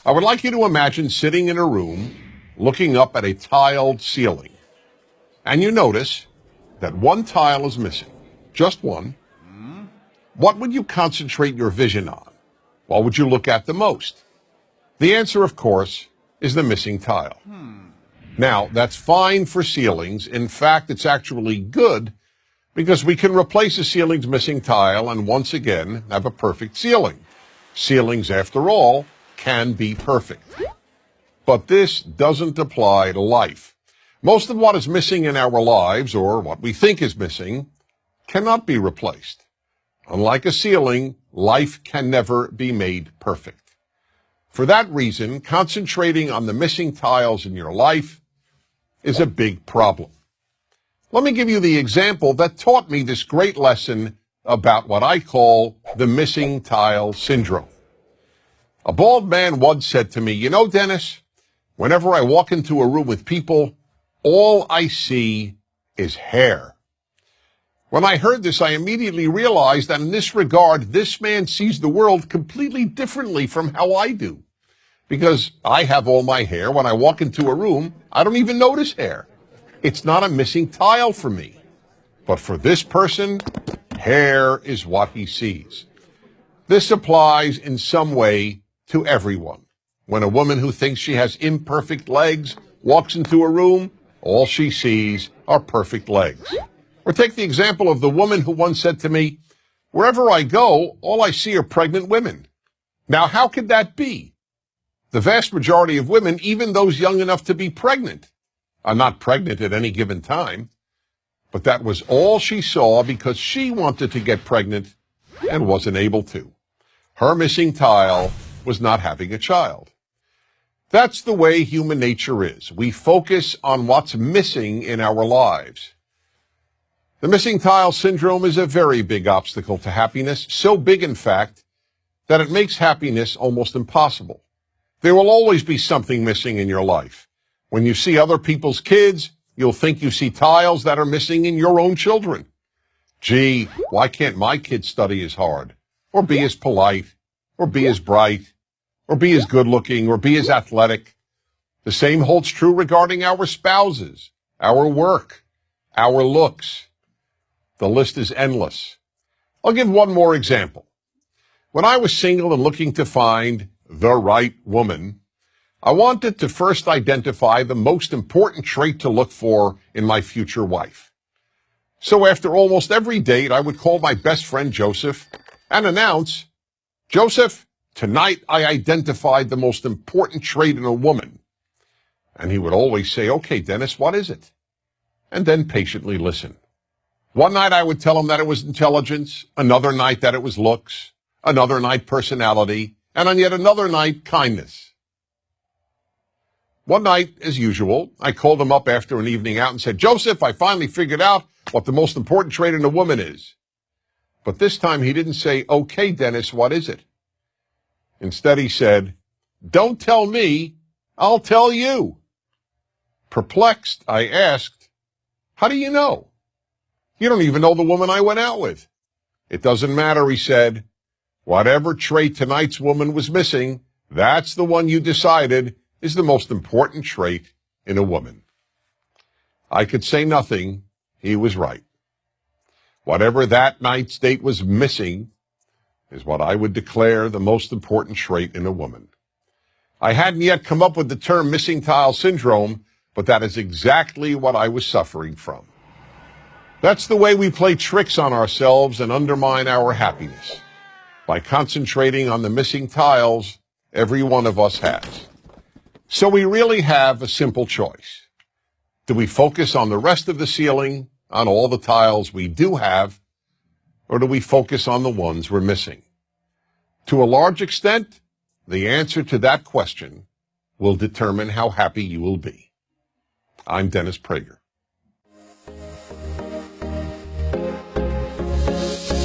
I would like you to imagine sitting in a room looking up at a tiled ceiling, and you notice that one tile is missing, just one. What would you concentrate your vision on? What would you look at the most? The answer, of course, is the missing tile. Now, that's fine for ceilings. In fact, it's actually good because we can replace a ceiling's missing tile and once again have a perfect ceiling. Ceilings, after all, can be perfect. But this doesn't apply to life. Most of what is missing in our lives, or what we think is missing, cannot be replaced. Unlike a ceiling, life can never be made perfect. For that reason, concentrating on the missing tiles in your life is a big problem. Let me give you the example that taught me this great lesson about what I call the missing tile syndrome. A bald man once said to me, "You know, Dennis, whenever I walk into a room with people, all I see is hair." When I heard this, I immediately realized that in this regard, this man sees the world completely differently from how I do. Because I have all my hair. When I walk into a room, I don't even notice hair. It's not a missing tile for me. But for this person, hair is what he sees. This applies in some way to everyone. When a woman who thinks she has imperfect legs walks into a room, all she sees are perfect legs. Or take the example of the woman who once said to me, "Wherever I go, all I see are pregnant women." Now, how could that be? The vast majority of women, even those young enough to be pregnant, are not pregnant at any given time. But that was all she saw because she wanted to get pregnant and wasn't able to. Her missing tile was not having a child. That's the way human nature is. We focus on what's missing in our lives. The missing tile syndrome is a very big obstacle to happiness, so big, in fact, that it makes happiness almost impossible. There will always be something missing in your life. When you see other people's kids, you'll think you see tiles that are missing in your own children. Gee, why can't my kid study as hard, or be as polite, or be as bright, or be as good-looking, or be as athletic? The same holds true regarding our spouses, our work, our looks. The list is endless. I'll give one more example. When I was single and looking to find the right woman, I wanted to first identify the most important trait to look for in my future wife. So after almost every date, I would call my best friend Joseph and announce, "Joseph, tonight I identified the most important trait in a woman." And he would always say, "Okay, Dennis, what is it?" And then patiently listen. One night I would tell him that it was intelligence, another night that it was looks, another night personality, and on yet another night kindness. One night, as usual, I called him up after an evening out and said, "Joseph, I finally figured out what the most important trait in a woman is." But this time he didn't say, "Okay, Dennis, what is it?" Instead he said, "Don't tell me, I'll tell you." Perplexed, I asked, "How do you know? You don't even know the woman I went out with." "It doesn't matter," he said. "Whatever trait tonight's woman was missing, that's the one you decided is the most important trait in a woman." I could say nothing. He was right. Whatever that night's date was missing is what I would declare the most important trait in a woman. I hadn't yet come up with the term missing tile syndrome, but that is exactly what I was suffering from. That's the way we play tricks on ourselves and undermine our happiness, by concentrating on the missing tiles every one of us has. So we really have a simple choice. Do we focus on the rest of the ceiling, on all the tiles we do have, or do we focus on the ones we're missing? To a large extent, the answer to that question will determine how happy you will be. I'm Dennis Prager.